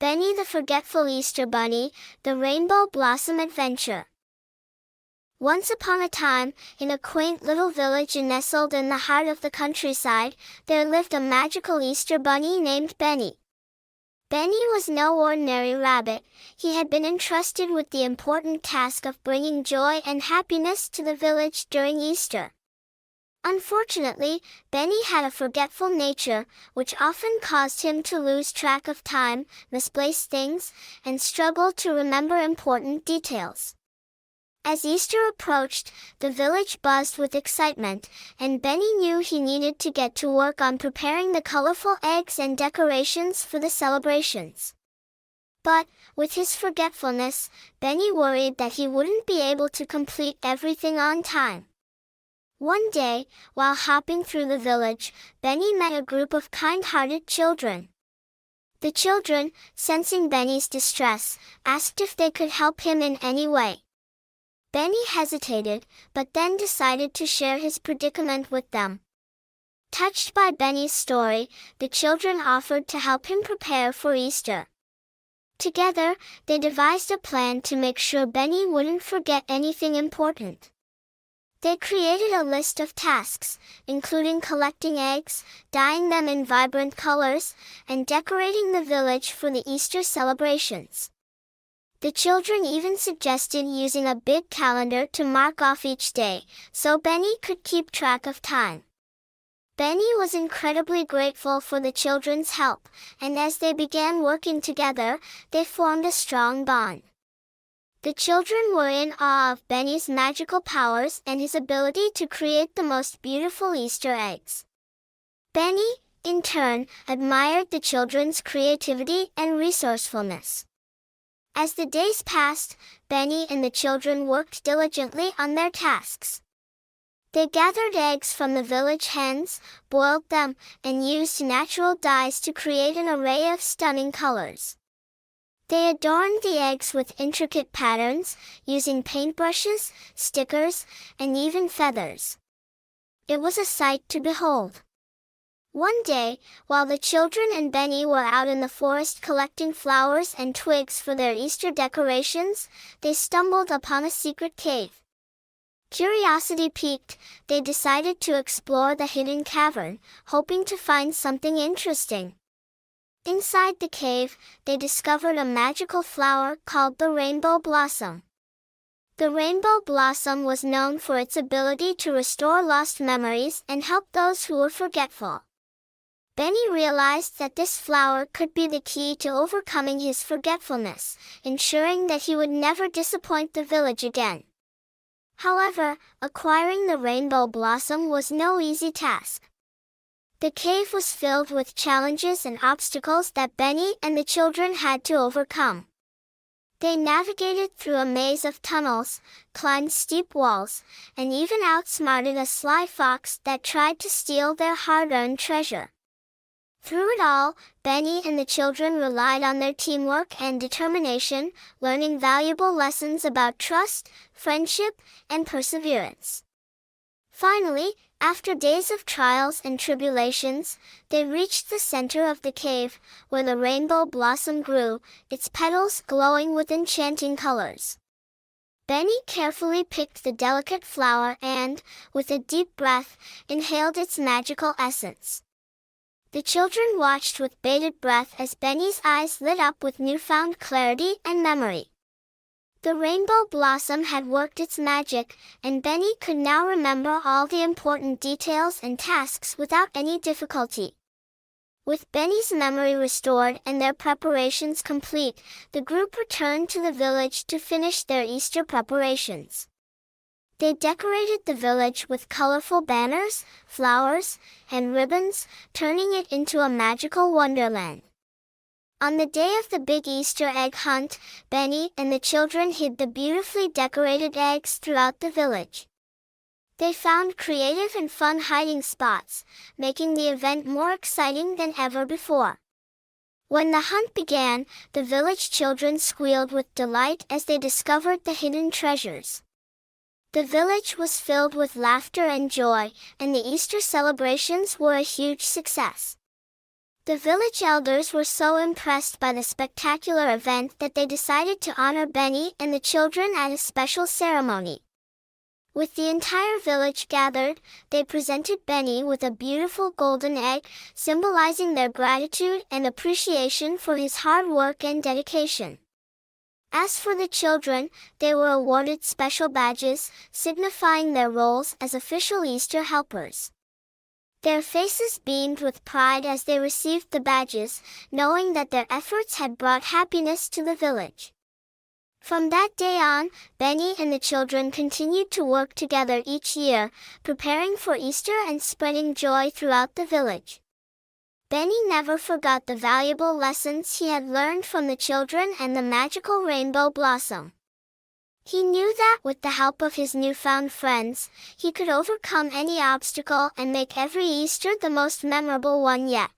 Benny the Forgetful Easter Bunny, The Rainbow Blossom Adventure. Once upon a time, in a quaint little village nestled in the heart of the countryside, there lived a magical Easter bunny named Benny. Benny was no ordinary rabbit. He had been entrusted with the important task of bringing joy and happiness to the village during Easter. Unfortunately, Benny had a forgetful nature, which often caused him to lose track of time, misplace things, and struggle to remember important details. As Easter approached, the village buzzed with excitement, and Benny knew he needed to get to work on preparing the colorful eggs and decorations for the celebrations. But, with his forgetfulness, Benny worried that he wouldn't be able to complete everything on time. One day, while hopping through the village, Benny met a group of kind-hearted children. The children, sensing Benny's distress, asked if they could help him in any way. Benny hesitated, but then decided to share his predicament with them. Touched by Benny's story, the children offered to help him prepare for Easter. Together, they devised a plan to make sure Benny wouldn't forget anything important. They created a list of tasks, including collecting eggs, dyeing them in vibrant colors, and decorating the village for the Easter celebrations. The children even suggested using a big calendar to mark off each day, so Benny could keep track of time. Benny was incredibly grateful for the children's help, and as they began working together, they formed a strong bond. The children were in awe of Benny's magical powers and his ability to create the most beautiful Easter eggs. Benny, in turn, admired the children's creativity and resourcefulness. As the days passed, Benny and the children worked diligently on their tasks. They gathered eggs from the village hens, boiled them, and used natural dyes to create an array of stunning colors. They adorned the eggs with intricate patterns, using paintbrushes, stickers, and even feathers. It was a sight to behold. One day, while the children and Benny were out in the forest collecting flowers and twigs for their Easter decorations, they stumbled upon a secret cave. Curiosity piqued, they decided to explore the hidden cavern, hoping to find something interesting. Inside the cave, they discovered a magical flower called the rainbow blossom. The rainbow blossom was known for its ability to restore lost memories and help those who were forgetful. Benny realized that this flower could be the key to overcoming his forgetfulness, ensuring that he would never disappoint the village again. However, acquiring the rainbow blossom was no easy task. The cave was filled with challenges and obstacles that Benny and the children had to overcome. They navigated through a maze of tunnels, climbed steep walls, and even outsmarted a sly fox that tried to steal their hard-earned treasure. Through it all, Benny and the children relied on their teamwork and determination, learning valuable lessons about trust, friendship, and perseverance. Finally, after days of trials and tribulations, they reached the center of the cave, where the rainbow blossom grew, its petals glowing with enchanting colors. Benny carefully picked the delicate flower and, with a deep breath, inhaled its magical essence. The children watched with bated breath as Benny's eyes lit up with newfound clarity and memory. The rainbow blossom had worked its magic, and Benny could now remember all the important details and tasks without any difficulty. With Benny's memory restored and their preparations complete, the group returned to the village to finish their Easter preparations. They decorated the village with colorful banners, flowers, and ribbons, turning it into a magical wonderland. On the day of the big Easter egg hunt, Benny and the children hid the beautifully decorated eggs throughout the village. They found creative and fun hiding spots, making the event more exciting than ever before. When the hunt began, the village children squealed with delight as they discovered the hidden treasures. The village was filled with laughter and joy, and the Easter celebrations were a huge success. The village elders were so impressed by the spectacular event that they decided to honor Benny and the children at a special ceremony. With the entire village gathered, they presented Benny with a beautiful golden egg, symbolizing their gratitude and appreciation for his hard work and dedication. As for the children, they were awarded special badges, signifying their roles as official Easter helpers. Their faces beamed with pride as they received the badges, knowing that their efforts had brought happiness to the village. From that day on, Benny and the children continued to work together each year, preparing for Easter and spreading joy throughout the village. Benny never forgot the valuable lessons he had learned from the children and the magical rainbow blossom. He knew that with the help of his newfound friends, he could overcome any obstacle and make every Easter the most memorable one yet.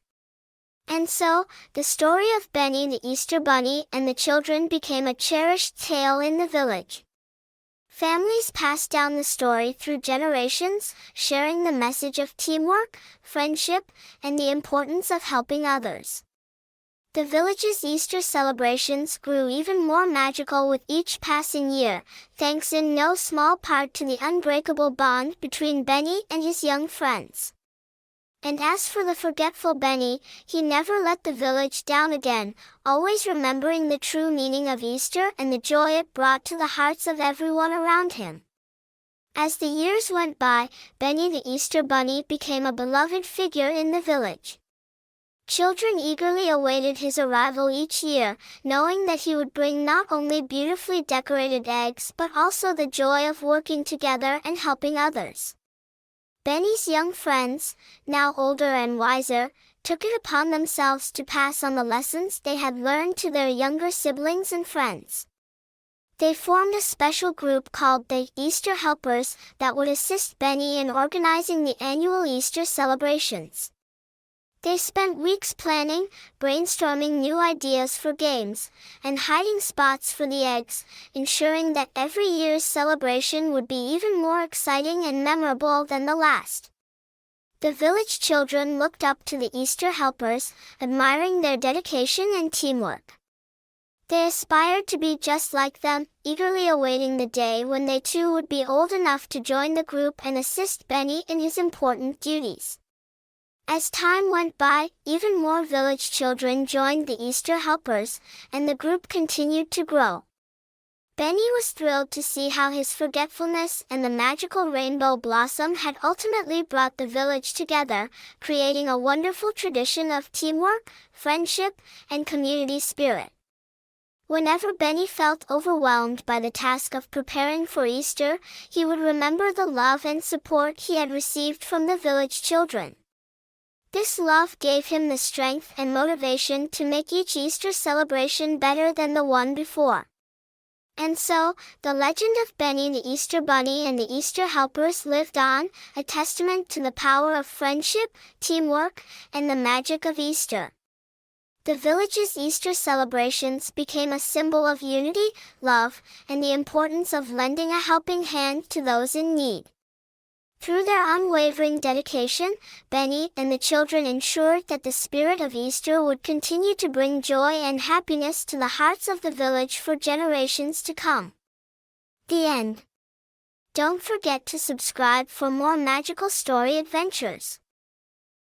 And so, the story of Benny the Easter Bunny and the children became a cherished tale in the village. Families passed down the story through generations, sharing the message of teamwork, friendship, and the importance of helping others. The village's Easter celebrations grew even more magical with each passing year, thanks in no small part to the unbreakable bond between Benny and his young friends. And as for the forgetful Benny, he never let the village down again, always remembering the true meaning of Easter and the joy it brought to the hearts of everyone around him. As the years went by, Benny the Easter Bunny became a beloved figure in the village. Children eagerly awaited his arrival each year, knowing that he would bring not only beautifully decorated eggs but also the joy of working together and helping others. Benny's young friends, now older and wiser, took it upon themselves to pass on the lessons they had learned to their younger siblings and friends. They formed a special group called the Easter Helpers that would assist Benny in organizing the annual Easter celebrations. They spent weeks planning, brainstorming new ideas for games, and hiding spots for the eggs, ensuring that every year's celebration would be even more exciting and memorable than the last. The village children looked up to the Easter helpers, admiring their dedication and teamwork. They aspired to be just like them, eagerly awaiting the day when they too would be old enough to join the group and assist Benny in his important duties. As time went by, even more village children joined the Easter helpers, and the group continued to grow. Benny was thrilled to see how his forgetfulness and the magical rainbow blossom had ultimately brought the village together, creating a wonderful tradition of teamwork, friendship, and community spirit. Whenever Benny felt overwhelmed by the task of preparing for Easter, he would remember the love and support he had received from the village children. This love gave him the strength and motivation to make each Easter celebration better than the one before. And so, the legend of Benny the Easter Bunny and the Easter Helpers lived on, a testament to the power of friendship, teamwork, and the magic of Easter. The village's Easter celebrations became a symbol of unity, love, and the importance of lending a helping hand to those in need. Through their unwavering dedication, Benny and the children ensured that the spirit of Easter would continue to bring joy and happiness to the hearts of the village for generations to come. The end. Don't forget to subscribe for more magical story adventures.